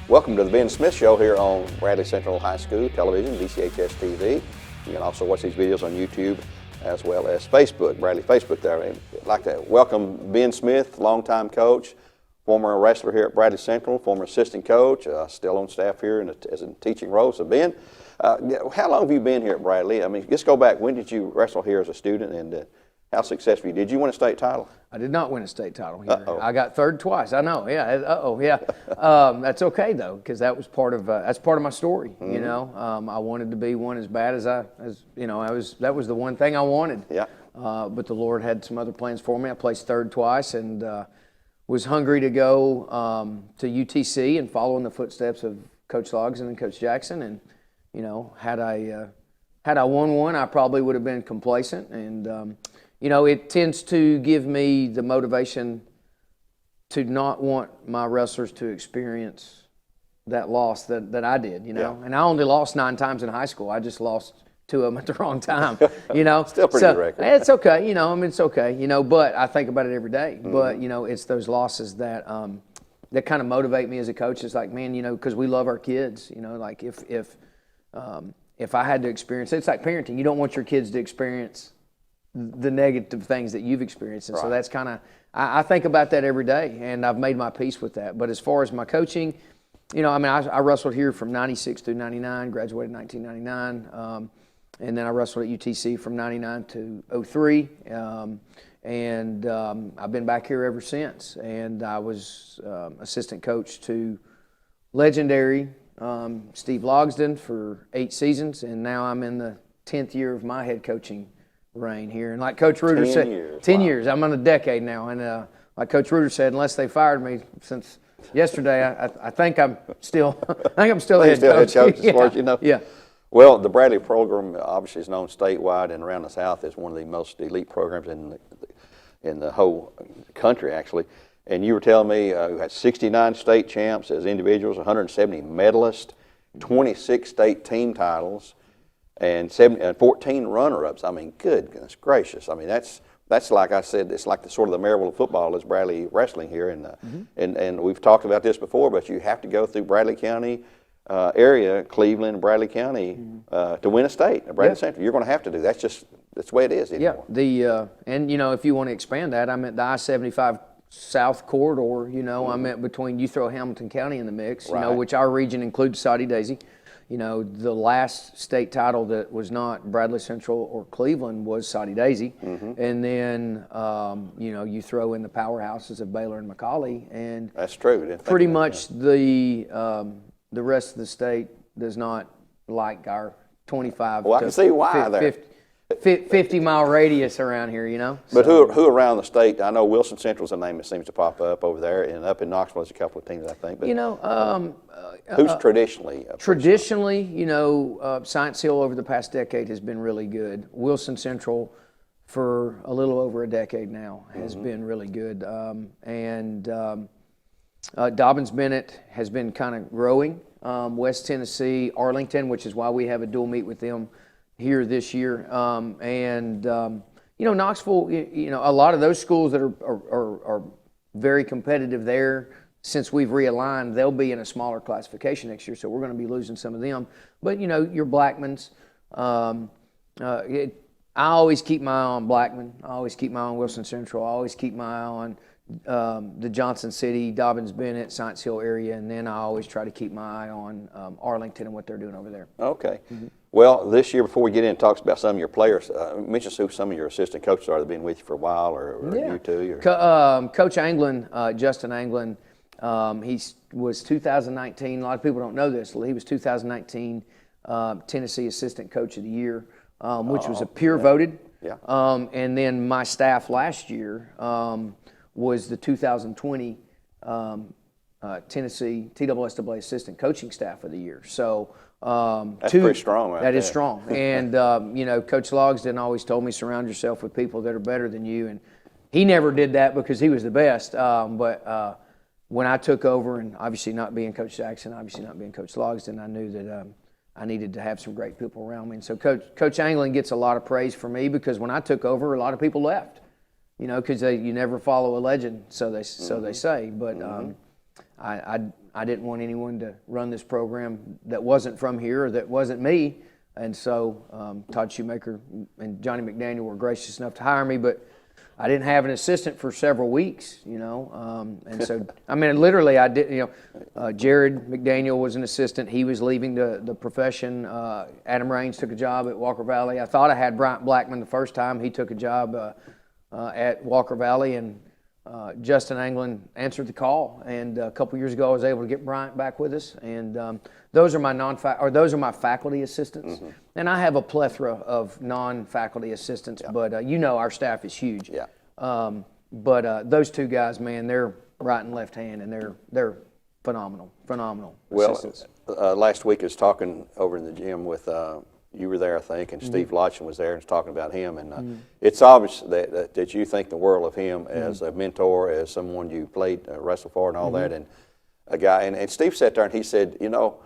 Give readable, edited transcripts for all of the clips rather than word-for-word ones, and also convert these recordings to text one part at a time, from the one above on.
Welcome to the Ben Smith Show here on Bradley Central High School Television, BCHS TV. You can also watch these videos on YouTube as well as Facebook, Bradley Facebook there. I'd like to welcome Ben Smith, longtime coach, former wrestler here at Bradley Central, former assistant coach, still on staff here as a teaching role. So Ben, how long have you been here at Bradley? I mean, just go back, when did you wrestle here as a student, and how successful? Did you win a state title? I did not win a state title here. Uh-oh. I got third twice. I know. Yeah. Yeah. That's okay though, because that was part of my story. Mm-hmm. You know, I wanted to be one as bad as that was the one thing I wanted. Yeah. But the Lord had some other plans for me. I placed third twice and was hungry to go to UTC and follow in the footsteps of Coach Logsdon and Coach Jackson. And you know, had I won one, I probably would have been complacent. And you know, it tends to give me the motivation to not want my wrestlers to experience that loss that I did, you know. Yeah. And I only lost 9 times in high school. I just lost 2 of them at the wrong time, you know. Still pretty good record. It's okay, you know. I mean, it's okay, you know. But I think about it every day. Mm-hmm. But, you know, it's those losses that kind of motivate me as a coach. It's like, man, you know, because we love our kids, you know. Like if I had to experience it, it's like parenting. You don't want your kids to experience the negative things that you've experienced. And right. So that's kind of, I think about that every day, and I've made my peace with that. But as far as my coaching, you know, I mean, I wrestled here from 96 through 99, graduated in 1999, and then I wrestled at UTC from 99 to 03, and I've been back here ever since. And I was assistant coach to legendary Steve Logsdon for 8 seasons, and now I'm in the 10th year of my head coaching reign here. And like Coach Reuter said, 10 years. I'm on a decade now. And like Coach Reuter said, unless they fired me since yesterday, I think I'm still the head coach. As far as you know. Yeah. Well, the Bradley program obviously is known statewide and around the South as one of the most elite programs in the whole country, actually. And you were telling me you had 69 state champs as individuals, 170 medalists, 26 state team titles, and 14 runner-ups. I mean, goodness gracious. I mean, that's like I said, it's like the sort of the Maryville football is Bradley wrestling here, and we've talked about this before, but you have to go through Bradley County area, Cleveland, Bradley County, to win a state, Bradley Central. You're going to have to do that. That's the way it is anymore. Yeah. And you know, if you want to expand that, I'm at the I-75 South corridor. You know, I'm at between. You throw Hamilton County in the mix. Right. You know, which our region includes Soddy Daisy. You know, the last state title that was not Bradley Central or Cleveland was Soddy Daisy. Mm-hmm. And then, you know, you throw in the powerhouses of Baylor and McCallie. And that's true. Pretty much the rest of the state does not like our 25 well, I can see why 50-mile radius around here, you know. But so, who around the state? I know Wilson Central's a name that seems to pop up over there, and up in Knoxville there's a couple of teams, I think. But you know, who's traditionally? Traditionally, you know, Science Hill over the past decade has been really good. Wilson Central for a little over a decade now has been really good, and Dobbins Bennett has been kind of growing. West Tennessee, Arlington, which is why we have a dual meet with them here this year, and you know, Knoxville. You know, a lot of those schools that are very competitive there. Since we've realigned, they'll be in a smaller classification next year, so we're going to be losing some of them. But you know, your Blackmans. I always keep my eye on Blackman. I always keep my eye on Wilson Central. I always keep my eye on the Johnson City, Dobbins Bennett, Science Hill area, and then I always try to keep my eye on Arlington and what they're doing over there. Okay. Mm-hmm. Well, this year, before we get in and talk about some of your players, mention who some of your assistant coaches are that have been with you for a while, or you two. Coach Anglin, Justin Anglin, he was 2019. A lot of people don't know this. He was 2019 Tennessee Assistant Coach of the Year, which was a peer voted. Yeah. And then my staff last year was the 2020 Tennessee TSSAA Assistant Coaching Staff of the Year. So that's pretty strong, right? That is strong. And you know, Coach Logsdon always told me, surround yourself with people that are better than you. And he never did that because he was the best. But when I took over, and obviously not being Coach Jackson, obviously not being Coach Logsdon, I knew that I needed to have some great people around me. And so Coach Anglin gets a lot of praise for me because when I took over, a lot of people left. You know, because you never follow a legend, so they say. But I didn't want anyone to run this program that wasn't from here or that wasn't me. And so Todd Shoemaker and Johnny McDaniel were gracious enough to hire me, but I didn't have an assistant for several weeks, you know. And so, I mean, literally I did, you know, Jared McDaniel was an assistant. He was leaving the profession. Adam Raines took a job at Walker Valley. I thought I had Bryant Blackman the first time. He took a job at Walker Valley, and Justin Anglin answered the call. And a couple years ago, I was able to get Bryant back with us. And those are my faculty assistants. And I have a plethora of non-faculty assistants, but you know our staff is huge. Yeah. But those two guys, man, they're right and left hand, and they're phenomenal assistants. Well, last week I was talking over in the gym with you were there, I think, and Steve Lodgen was there and was talking about him. And it's obvious that you think the world of him as a mentor, as someone you played wrestle for and all that, and a guy. And Steve sat there and he said, you know,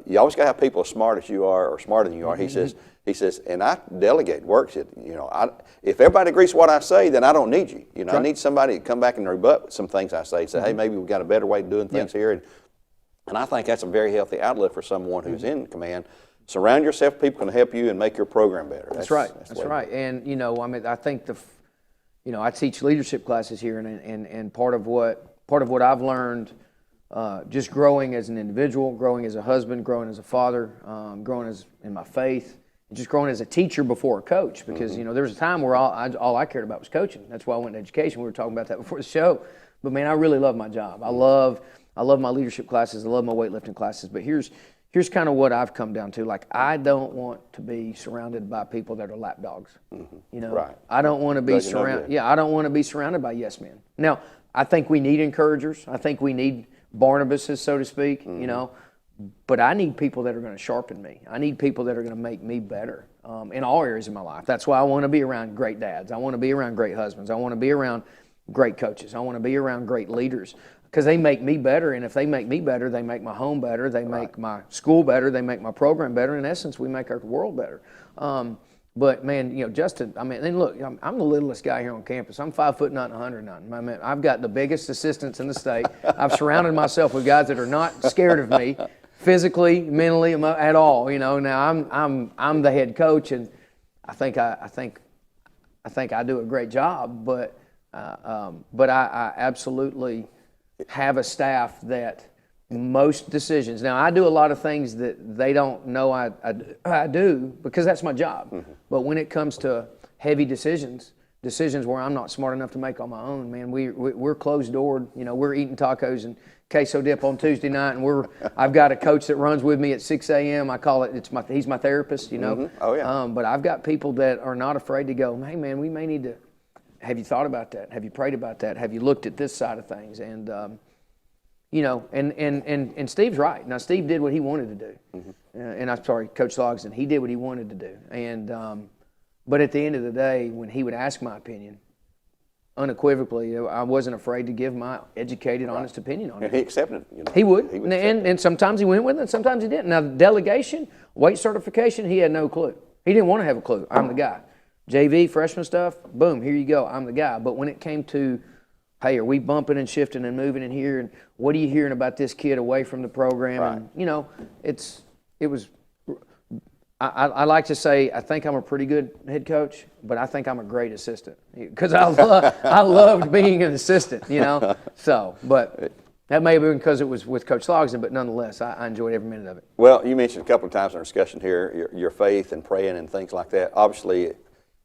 you always got to have people as smart as you are or smarter than you are. He says, and I delegate work. Said, you know, if everybody agrees with what I say, then I don't need you. You know, I need somebody to come back and rebut some things I say. Say, hey, maybe we've got a better way of doing things here. And I think that's a very healthy outlet for someone who's in command. Surround yourself with people who can help you and make your program better. That's right. That's right. And, you know, I mean, I think you know, I teach leadership classes here, and part of what I've learned just growing as an individual, growing as a husband, growing as a father, growing in my faith, and just growing as a teacher before a coach. Because, you know, there was a time where all I cared about was coaching. That's why I went to education. We were talking about that before the show. But, man, I really love my job. I love my leadership classes. I love my weightlifting classes. But here's kind of what I've come down to. Like, I don't want to be surrounded by people that are lapdogs. You know, right. I don't want to be surrounded. Yeah, I don't want to be surrounded by yes men. Now, I think we need encouragers. I think we need Barnabases, so to speak. You know, but I need people that are going to sharpen me. I need people that are going to make me better in all areas of my life. That's why I want to be around great dads. I want to be around great husbands. I want to be around great coaches. I want to be around great leaders. Because they make me better, and if they make me better, they make my home better, they make my school better, they make my program better. In essence, we make our world better. But, man, you know, Justin, I mean, and look, I'm the littlest guy here on campus. I'm 5 foot 9, 109. I mean, I've got the biggest assistants in the state. I've surrounded myself with guys that are not scared of me, physically, mentally, at all. You know, now I'm the head coach, and I think I do a great job. But I absolutely have a staff that most decisions. Now, I do a lot of things that they don't know I do because that's my job. But when it comes to heavy decisions where I'm not smart enough to make on my own, man, we're closed-doored. You know, we're eating tacos and queso dip on Tuesday night, and I've got a coach that runs with me at 6 a.m. I call it, he's my therapist, you know. Oh, yeah. But I've got people that are not afraid to go, hey, man, we may need to, have you thought about that? Have you prayed about that? Have you looked at this side of things? And, you know, and Steve's right. Now, Steve did what he wanted to do. And I'm sorry, Coach Logsdon, he did what he wanted to do. And, but at the end of the day, when he would ask my opinion, unequivocally, I wasn't afraid to give my educated, honest opinion on it. And he accepted it. You know. He would. And sometimes he went with it, and sometimes he didn't. Now, delegation, weight certification, he had no clue. He didn't want to have a clue. I'm the guy. JV, freshman stuff, boom, here you go. I'm the guy. But when it came to, hey, are we bumping and shifting and moving in here? And what are you hearing about this kid away from the program? Right. And, you know, I like to say I think I'm a pretty good head coach, but I think I'm a great assistant because I loved being an assistant, you know. So, but that may have been because it was with Coach Logsdon, but nonetheless, I enjoyed every minute of it. Well, you mentioned a couple of times in our discussion here your faith and praying and things like that. Obviously,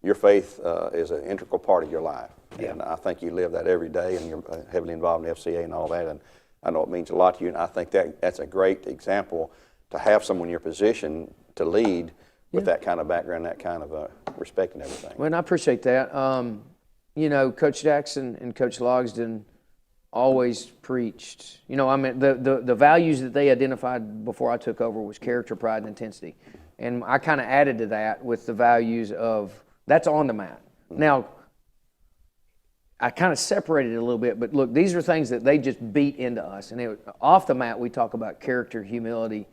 your faith is an integral part of your life. Yeah. And I think you live that every day, and you're heavily involved in FCA and all that, and I know it means a lot to you, and I think that's a great example to have someone in your position to lead with that kind of background, that kind of respect and everything. Well, and I appreciate that. You know, Coach Jackson and Coach Logsdon always preached, you know, I mean, the values that they identified before I took over was character, pride, and intensity. And I kind of added to that with the values of, that's on the mat. Now, I kind of separated it a little bit, but look, these are things that they just beat into us. And off the mat, we talk about character, humility,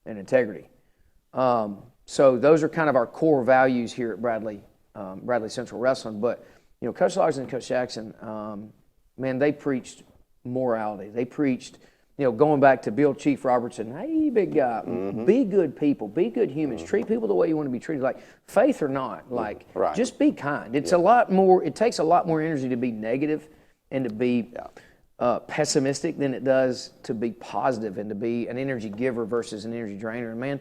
and integrity. So those are kind of our core values here at Bradley Central Wrestling. But, you know, Coach Logsdon and Coach Jackson, man, they preached morality. They preached, going back to Bill Chief Robertson, hey, big guy, be good people, be good humans, treat people the way you want to be treated. Like, faith or not, like, just be kind. It's a lot more, it takes a lot more energy to be negative and to be pessimistic than it does to be positive and to be an energy giver versus an energy drainer. And man,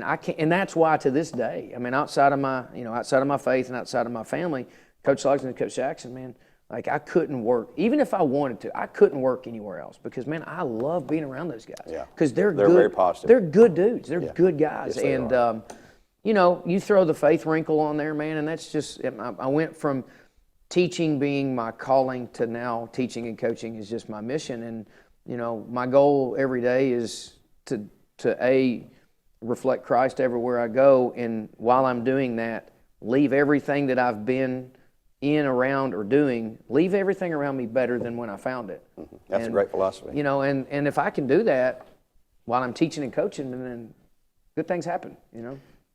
I can't, and that's why to this day, outside of my faith and outside of my family, Coach Logan and Coach Jackson, man, like I couldn't work, even if I wanted to, I couldn't work anywhere else because, man, I love being around those guys. Yeah. Because they're good. Very positive. They're good dudes. They're good guys. Yes, and, you throw the faith wrinkle on there, man, and that's just, I went from teaching being my calling to now teaching and coaching is just my mission. And, my goal every day is to reflect Christ everywhere I go. And while I'm doing that, leave everything that I've been in, around, or doing, leave everything around me better than when I found it. That's a great philosophy. And if I can do that while I'm teaching and coaching, then good things happen,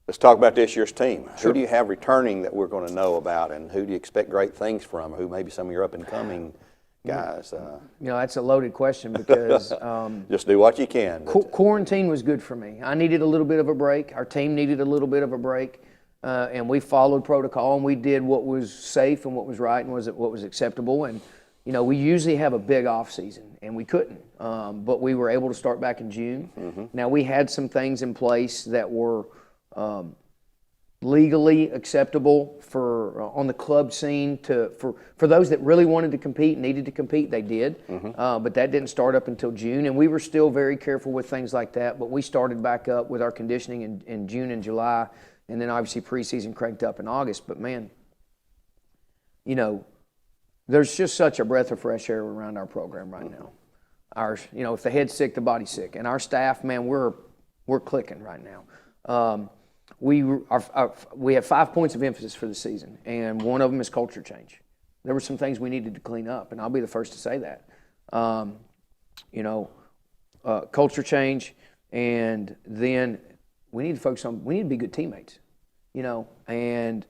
Let's talk about this year's team. Sure. Who do you have returning that we're going to know about, and who do you expect great things from, who maybe some of your up-and-coming guys? That's a loaded question because just do what you can. Quarantine was good for me. I needed a little bit of a break. Our team needed a little bit of a break. And we followed protocol, and we did what was safe and what was right and what was acceptable. And, we usually have a big off season, and we couldn't. But we were able to start back in June. Now, we had some things in place that were legally acceptable for on the club scene for those that really wanted to compete, needed to compete, they did. But that didn't start up until June, and we were still very careful with things like that. But we started back up with our conditioning in June and July. And then obviously preseason cranked up in August. But man, there's just such a breath of fresh air around our program right now. If the head's sick, the body's sick. And our staff, man, we're clicking right now. We have 5 points of emphasis for the season, and one of them is culture change. There were some things we needed to clean up, and I'll be the first to say that. Culture change, and then we need to be good teammates, and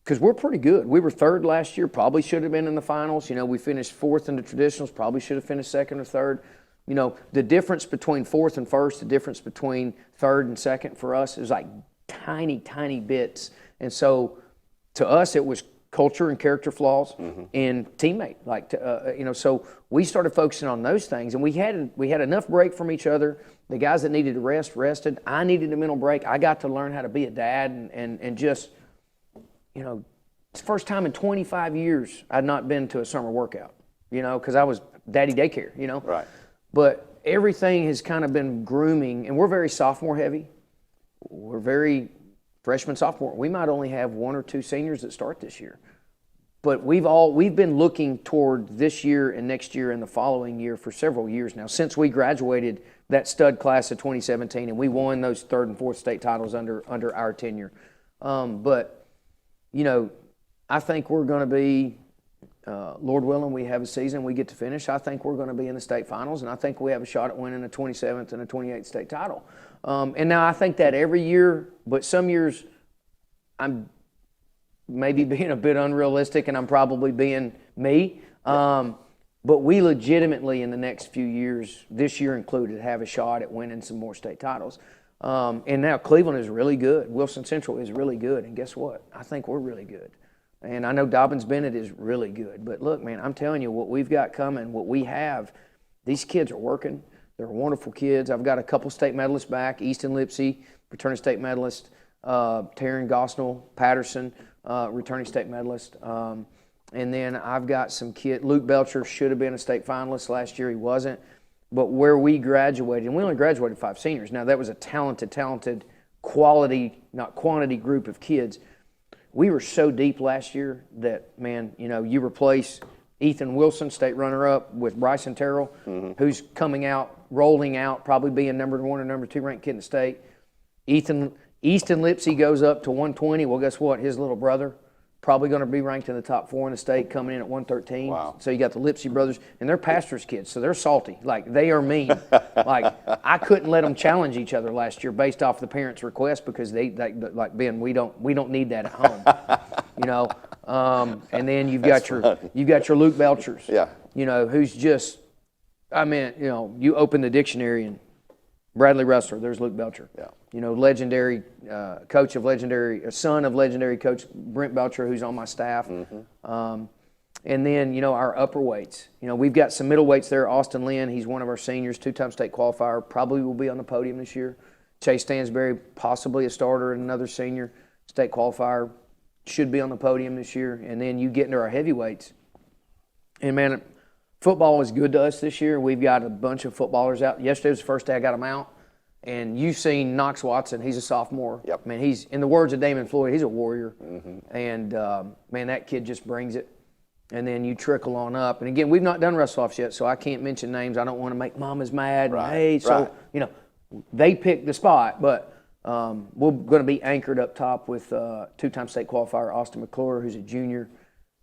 because we're pretty good. We were third last year, probably should have been in the finals. We finished fourth in the traditionals, probably should have finished second or third. The difference between fourth and first, the difference between third and second for us is like tiny, tiny bits. And so to us, it was culture and character flaws and teammate. So we started focusing on those things, and we had enough break from each other. The guys that needed to rest, rested. I needed a mental break. I got to learn how to be a dad and just, it's the first time in 25 years I'd not been to a summer workout, because I was daddy daycare, Right. But everything has kind of been grooming, and we're very sophomore heavy. We're very freshman, sophomore. We might only have 1 or 2 seniors that start this year. But we've been looking toward this year and next year and the following year for several years now, since we graduated that stud class of 2017, and we won those 3rd and 4th state titles under our tenure. But I think we're going to be, Lord willing, we have a season we get to finish. I think we're going to be in the state finals, and I think we have a shot at winning a 27th and a 28th state title. And now I think that every year, but some years I'm maybe being a bit unrealistic, and I'm probably being me. But we legitimately in the next few years, this year included, have a shot at winning some more state titles. And now Cleveland is really good. Wilson Central is really good. And guess what? I think we're really good. And I know Dobbins-Bennett is really good. But look, man, I'm telling you, what we've got coming, what we have, these kids are working. They're wonderful kids. I've got a couple state medalists back. Easton Lipsey, returning state medalist. Taryn Gosnell Patterson, returning state medalist. And then I've got some kid. Luke Belcher should have been a state finalist last year. He wasn't. But where we graduated, and we only graduated 5 seniors. Now, that was a talented, quality, not quantity group of kids. We were so deep last year that, man, you replace Ethan Wilson, state runner-up, with Bryson Terrell, who's rolling out, probably being number 1 or number 2 ranked kid in the state. Easton Lipsey goes up to 120. Well, guess what? His little brother, probably going to be ranked in the top 4 in the state, coming in at 113. Wow. So you got the Lipsey brothers, and they're pastors' kids, so they're salty. Like, they are mean. Like, I couldn't let them challenge each other last year based off the parents' request, because they like, Ben, we don't need that at home. And then you've got your Luke Belchers. Yeah. you know, who's just, I mean, you know, you open the dictionary and Bradley wrestler, there's Luke Belcher. Yeah. You know, legendary coach of legendary, son of legendary coach Brent Belcher, who's on my staff. And then, you know, our upper weights. You know, we've got some middle weights there. Austin Lynn, he's one of our seniors, 2-time state qualifier, probably will be on the podium this year. Chase Stansberry, possibly a starter and another senior, state qualifier, should be on the podium this year. And then you get into our heavyweights. And, man, football is good to us this year. We've got a bunch of footballers out. Yesterday was the first day I got them out. And you've seen Knox Watson. He's a sophomore. Yep. I mean, he's, in the words of Damon Floyd, he's a warrior. And, man, that kid just brings it. And then you trickle on up. And, again, we've not done wrestle-offs yet, so I can't mention names. I don't want to make mamas mad. Right. And, hey, so, you know, they picked the spot. But we're going to be anchored up top with 2-time state qualifier Austin McClure, who's a junior.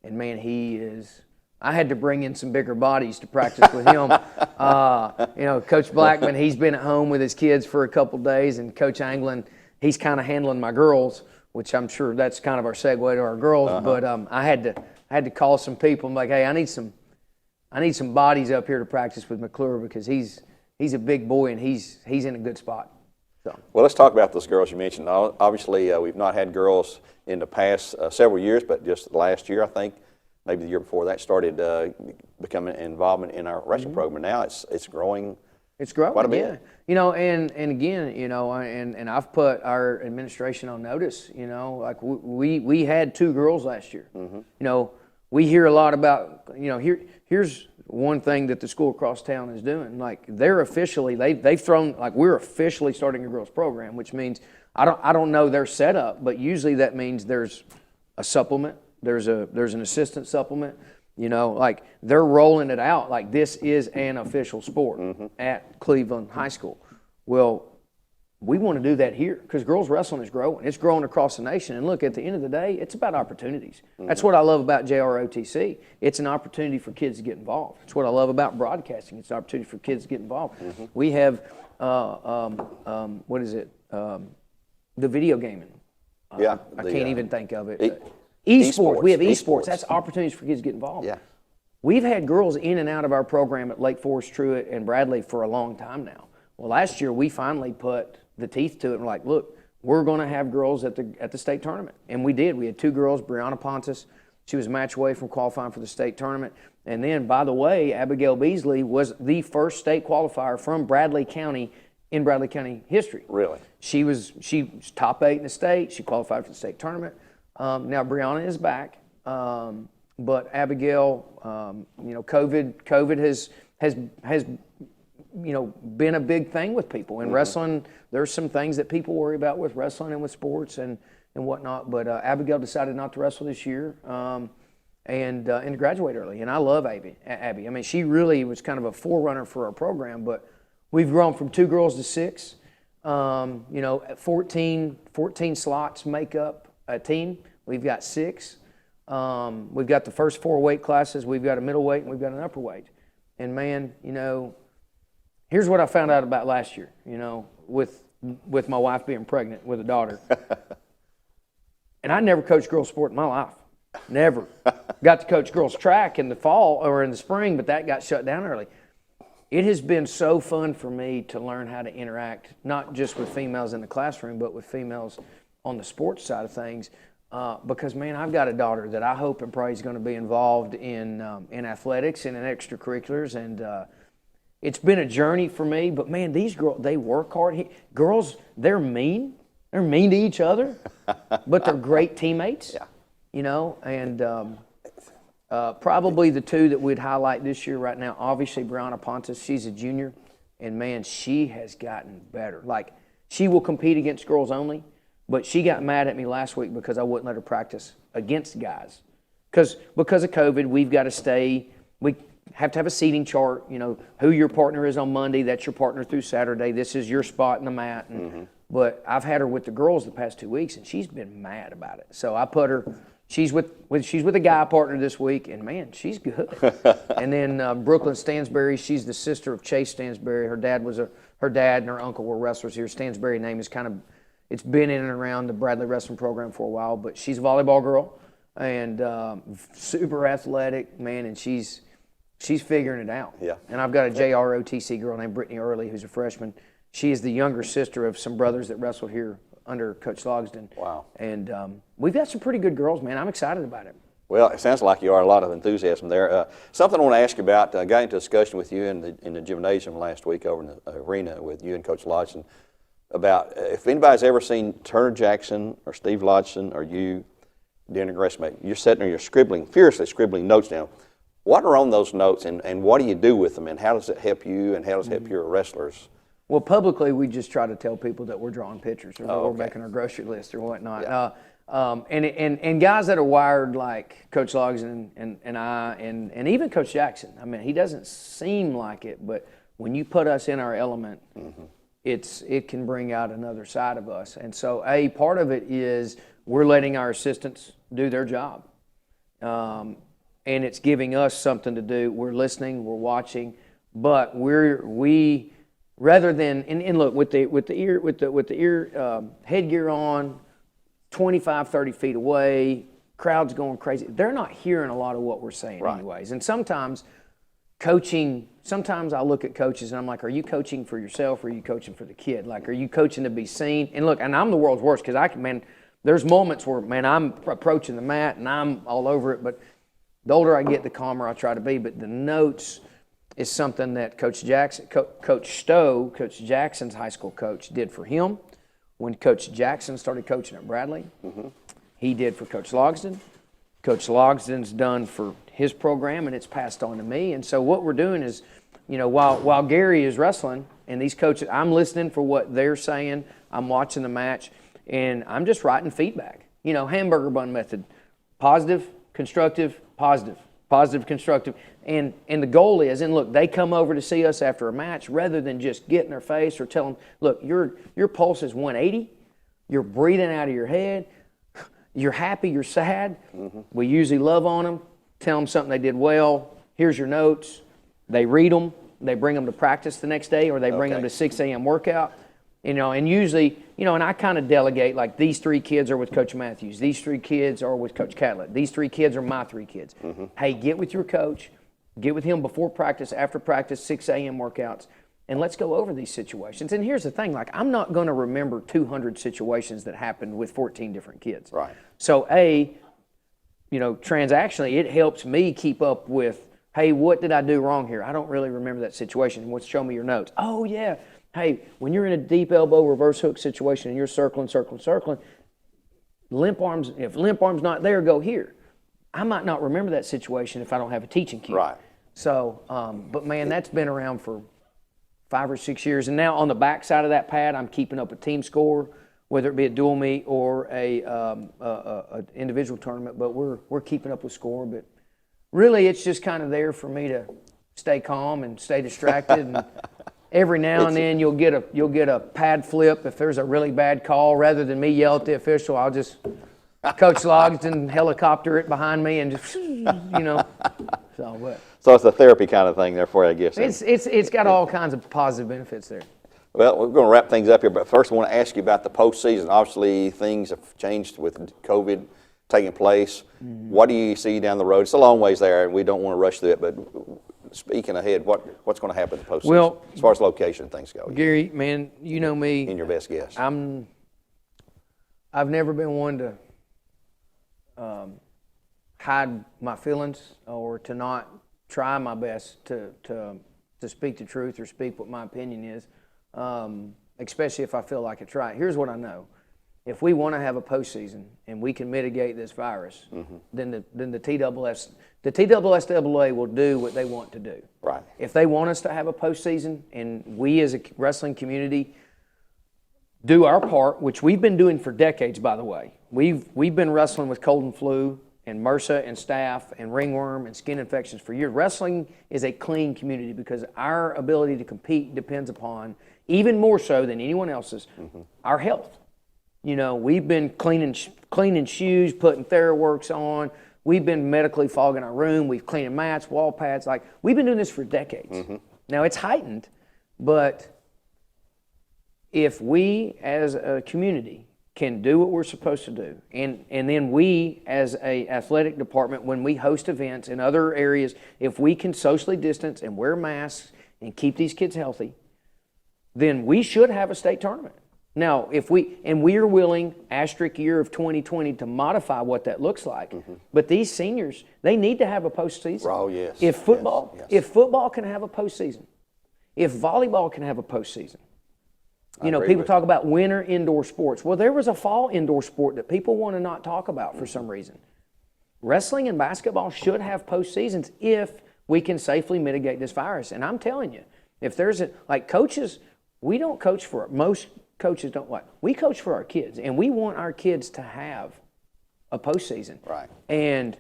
And, man, he is – I had to bring in some bigger bodies to practice with him. You know, Coach Blackman, he's been at home with his kids for a couple days. And Coach Anglin, he's kind of handling my girls, which I'm sure that's kind of our segue to our girls. But I had to call some people. I'm like, hey, I need some bodies up here to practice with McClure because he's a big boy and he's in a good spot. So. Well, let's talk about those girls you mentioned. Obviously, we've not had girls in the past several years, but just last year, I think, maybe the year before that, started becoming involvement in our wrestling program. Now it's growing. It's growing, quite a bit. yeah. You know, and again, you know, and I've put our administration on notice. You know, like we had 2 girls last year. You know, we hear a lot about, you know, here's one thing that the school across town is doing. Like they're officially they've thrown, like, we're officially starting a girls program, which means I don't know their setup, but usually that means there's a supplement, there's an assistant supplement. You know, like they're rolling it out like this is an official sport at Cleveland High School. Well, we want to do that here because girls wrestling is growing. It's growing across the nation. And look, at the end of the day, it's about opportunities. That's what I love about JROTC. It's an opportunity for kids to get involved. It's what I love about broadcasting. It's an opportunity for kids to get involved. We have, what is it? The video gaming. Yeah. I can't even think of it. Esports. We have esports. That's opportunities for kids to get involved. Yeah. We've had girls in and out of our program at Lake Forest, Truett, and Bradley for a long time now. Well, last year we finally put the teeth to it and like, look, we're going to have girls at the state tournament. And we did. We had 2 girls, Brianna Pontus. She was a match away from qualifying for the state tournament. And then, by the way, Abigail Beasley was the first state qualifier from Bradley County in Bradley County history. Really? She was top 8 in the state. She qualified for the state tournament. Now Brianna is back, but Abigail, you know, COVID has you know, been a big thing with people. And wrestling, there's some things that people worry about with wrestling and with sports and whatnot. But Abigail decided not to wrestle this year and to graduate early. And I love Abby. I mean, she really was kind of a forerunner for our program. But we've grown from 2 girls to 6. You know, 14 slots make up a team. We've got 6. We've got the first 4 weight classes. We've got a middleweight and we've got an upper weight. And man, you know, here's what I found out about last year, you know, with my wife being pregnant with a daughter. And I never coached girls sport in my life. Never. Got to coach girls track in the fall or in the spring, but that got shut down early. It has been so fun for me to learn how to interact, not just with females in the classroom, but with females on the sports side of things. Because, man, I've got a daughter that I hope and pray is going to be involved in athletics and in extracurriculars. And it's been a journey for me. But, man, these girls, they work hard. Girls, they're mean. They're mean to each other, but they're great teammates. Yeah. You know, and probably the 2 that we'd highlight this year right now, obviously Brianna Pontus, she's a junior. And, man, she has gotten better. Like, she will compete against girls only. But she got mad at me last week because I wouldn't let her practice against guys. Because of COVID, we've got to stay. We have to have a seating chart. You know, who your partner is on Monday, that's your partner through Saturday. This is your spot in the mat. And, but I've had her with the girls the past 2 weeks, and she's been mad about it. So I put her. She's with a guy partner this week, and man, she's good. And then Brooklyn Stansberry, she's the sister of Chase Stansberry. Her dad and her uncle were wrestlers here. Stansberry name is kind of. It's been in and around the Bradley wrestling program for a while, but she's a volleyball girl and super athletic, man, and she's she's figuring it out. Yeah. And I've got a JROTC girl named Brittany Early, who's a freshman. She is the younger sister of some brothers that wrestle here under Coach Logsdon. Wow. And we've got some pretty good girls, man. I'm excited about it. Well, it sounds like you are. A lot of enthusiasm there. Something I want to ask you about. I got into a discussion with you in the gymnasium last week over in the arena with you and Coach Lodgson about if anybody's ever seen Turner Jackson or Steve Lodgson or you during a wrestling match. You're sitting there, you're furiously scribbling notes down. What are on those notes, and what do you do with them, and how does it help you, and how does it help your wrestlers? Well, publicly, we just try to tell people that we're drawing pictures or Oh, we're okay. making our grocery list or whatnot. Yeah. And guys that are wired like Coach Logsdon and I and even Coach Jackson. I mean, he doesn't seem like it, but when you put us in our element, it can bring out another side of us. And so, part of it is we're letting our assistants do their job, and it's giving us something to do. We're listening, we're watching, but we rather than and look with the ear headgear on. 25, 30 feet away, crowd's going crazy. They're not hearing a lot of what we're saying anyways. And sometimes I look at coaches and I'm like, are you coaching for yourself or are you coaching for the kid? Like, are you coaching to be seen? And look, and I'm the world's worst because there's moments where, I'm approaching the mat and I'm all over it, but the older I get, the calmer I try to be. But the notes is something that Coach Jackson, Coach Stowe, Coach Jackson's high school coach, did for him. When Coach Jackson started coaching at Bradley, he did for Coach Logsdon. Coach Logsdon's done for his program, and it's passed on to me. And so what we're doing is, while Gary is wrestling and these coaches, I'm listening for what they're saying. I'm watching the match, and I'm just writing feedback. Hamburger bun method: positive, constructive, positive. Positive, constructive, and the goal is, and look, they come over to see us after a match rather than just get in their face or tell them, look, your pulse is 180, you're breathing out of your head, you're happy, you're sad. We usually love on them, tell them something they did well, here's your notes, they read them, they bring them to practice the next day or they bring them to 6 a.m. workout. And usually, and I kind of delegate, like these 3 kids are with Coach Matthews. These 3 kids are with Coach Catlett. These 3 kids are my 3 kids. Hey, get with your coach. Get with him before practice, after practice, 6 a.m. workouts, and let's go over these situations. And here's the thing, like I'm not going to remember 200 situations that happened with 14 different kids. Right. So, transactionally, it helps me keep up with, hey, what did I do wrong here? I don't really remember that situation. What's show me your notes? Oh, yeah. Hey, when you're in a deep elbow reverse hook situation and you're circling, limp arms, if limp arm's not there, go here. I might not remember that situation if I don't have a teaching cue. Right. So, but man, that's been around for 5 or 6 years. And now on the back side of that pad, I'm keeping up a team score, whether it be a dual meet or a individual tournament, but we're keeping up with score. But really, it's just kind of there for me to stay calm and stay distracted. And every now and then you'll get a pad flip if there's a really bad call. Rather than me yell at the official, I'll just Coach Logsdon helicopter it behind me and just So it's a therapy kind of thing there for you, I guess. It's got all kinds of positive benefits there. Well, we're going to wrap things up here, but first I want to ask you about the postseason. Obviously, things have changed with COVID taking place. What do you see down the road? It's a long ways there, and we don't want to rush through it, but speaking ahead, what's going to happen in the postseason? Well, as far as location things go? Gary, man, you know me. In your best guess. I've never been one to hide my feelings or to not try my best to speak the truth or speak what my opinion is, especially if I feel like it's right. Here's what I know. If we want to have a postseason and we can mitigate this virus, then the TSSAA will do what they want to do. Right. If they want us to have a postseason and we as a wrestling community do our part, which we've been doing for decades, by the way. We've been wrestling with cold and flu and MRSA and staph and ringworm and skin infections for years. Wrestling is a clean community because our ability to compete depends upon, even more so than anyone else's, our health. We've been cleaning shoes, putting TheraWorks on. We've been medically fogging our room. We've cleaned mats, wall pads. Like, we've been doing this for decades. Now, it's heightened, but if we as a community can do what we're supposed to do, and then we as a athletic department, when we host events in other areas, if we can socially distance and wear masks and keep these kids healthy, then we should have a state tournament. Now, if we are willing, asterisk year of 2020, to modify what that looks like, but these seniors, they need to have a postseason. Oh, yes. If football, Yes. if football can have a postseason, if volleyball can have a postseason, you know, agree people with talk about winter indoor sports. Well, there was a fall indoor sport that people want to not talk about for some reason. Wrestling and basketball should have postseasons if we can safely mitigate this virus. And I'm telling you, if there's like coaches, we don't coach for, most coaches don't what? We coach for our kids, and we want our kids to have a postseason. Right. And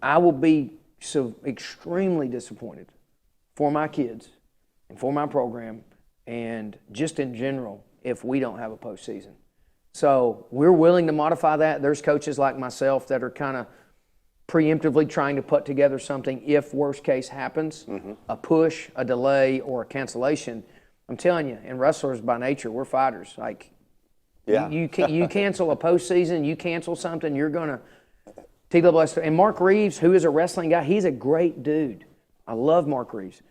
I will be so extremely disappointed for my kids and for my program and just in general if we don't have a postseason. So we're willing to modify that. There's coaches like myself that are kind of preemptively trying to put together something if worst case happens, a push, a delay, or a cancellation. I'm telling you, and wrestlers by nature, we're fighters. Like, Yeah. you cancel a postseason, you cancel something, you're going to TWS. And Mark Reeves, who is a wrestling guy, he's a great dude. I love Mark Reeves.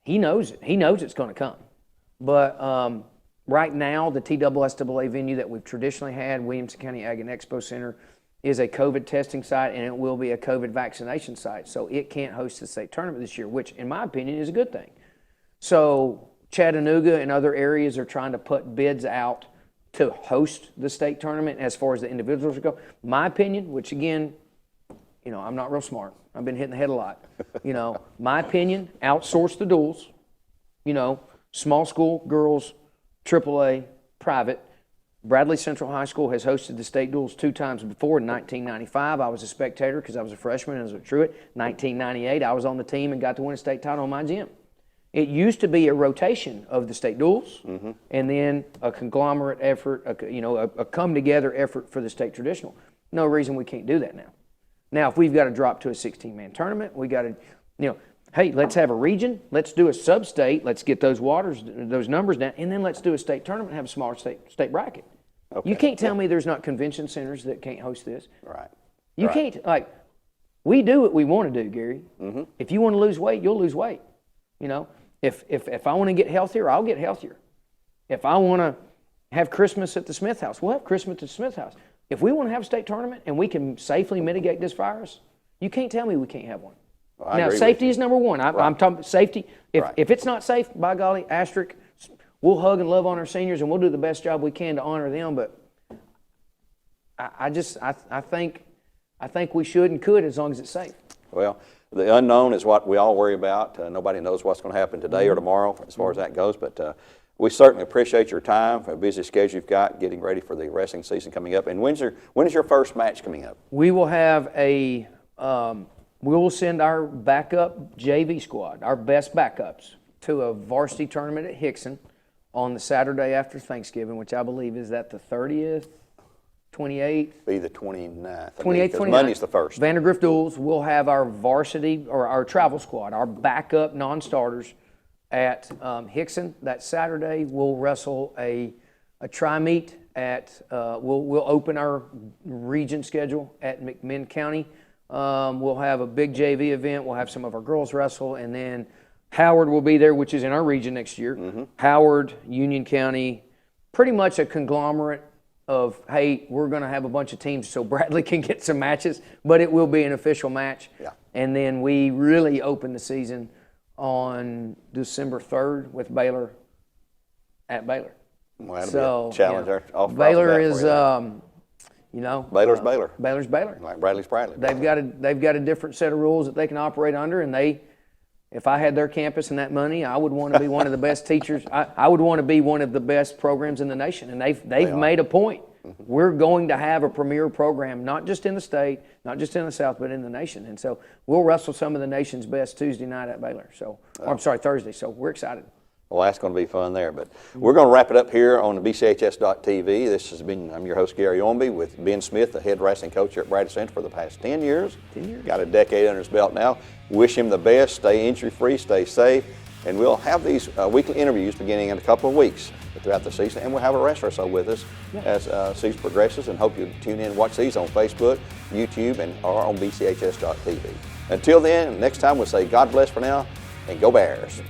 He knows it. He knows it's going to come. But right now, the TSSAA venue that we've traditionally had, Williamson County Ag and Expo Center, is a COVID testing site, and it will be a COVID vaccination site. So it can't host the state tournament this year, which, in my opinion, is a good thing. So Chattanooga and other areas are trying to put bids out to host the state tournament as far as the individuals go. My opinion, which again, you know, I'm not real smart. I've been hitting the head a lot. You know, my opinion, outsource the duels. You know, small school, girls, AAA, private. Bradley Central High School has hosted the state duels 2 times before. In 1995, I was a spectator because I was a freshman and I was a Truett. 1998, I was on the team and got to win a state title in my gym. It used to be a rotation of the state duels and then a conglomerate effort, a come-together effort for the state traditional. No reason we can't do that now. Now, if we've got to drop to a 16-man tournament, we got to, hey, let's have a region, let's do a sub-state, let's get those numbers down, and then let's do a state tournament and have a smaller state bracket. Okay. You can't tell me there's not convention centers that can't host this. Right. You can't, we do what we want to do, Gary. If you want to lose weight, you'll lose weight. You know, if I want to get healthier, I'll get healthier. If I want to have Christmas at the Smith House, we'll have Christmas at the Smith House. If we want to have a state tournament and we can safely mitigate this virus, you can't tell me we can't have one. Well, now, safety is number one. I'm talking about safety. If it's not safe, by golly, asterisk, we'll hug and love on our seniors and we'll do the best job we can to honor them. But I think we should and could as long as it's safe. Well, the unknown is what we all worry about. Nobody knows what's going to happen today or tomorrow as far as that goes. But we certainly appreciate your time, for a busy schedule you've got, getting ready for the wrestling season coming up. And when is your first match coming up? We will have we will send our backup JV squad, our best backups, to a varsity tournament at Hickson on the Saturday after Thanksgiving, which I believe is that the 30th, 28th? Be the 29th. 28th, 29th. Monday's the 1st. Vandergrift Duels. We'll have our varsity or our travel squad, our backup non-starters at Hickson that Saturday. We'll wrestle a tri-meet at, we'll open our region schedule at McMinn County. We'll have a big JV event. We'll have some of our girls wrestle, and then Howard will be there, which is in our region next year. Howard, Union County, pretty much a conglomerate of, hey, we're going to have a bunch of teams so Bradley can get some matches, but it will be an official match. Yeah. And then we really open the season on December 3rd with Baylor at Baylor. Well, that'll be a challenge. Baylor is, Baylor's Baylor. Baylor's Baylor. Like Bradley's Bradley. They've got a different set of rules that they can operate under, and if I had their campus and that money, I would want to be one of the best teachers. I would want to be one of the best programs in the nation, and they've made a point. We're going to have a premier program, not just in the state, not just in the South, but in the nation. And so we'll wrestle some of the nation's best Tuesday night at Baylor. Thursday. So we're excited. Well, that's going to be fun there. But we're going to wrap it up here on the BCHS.TV. This has been, I'm your host, Gary Ownbey, with Ben Smith, the head wrestling coach here at Bradley Central for the past 10 years. 10 years. Got a decade under his belt now. Wish him the best. Stay injury-free, stay safe, And we'll have these weekly interviews beginning in a couple of weeks throughout the season, and we'll have a wrestler or so with us as season progresses, and hope you tune in and watch these on Facebook, YouTube, and or on bchs.tv. Until then, next time we'll say God bless for now, and go Bears.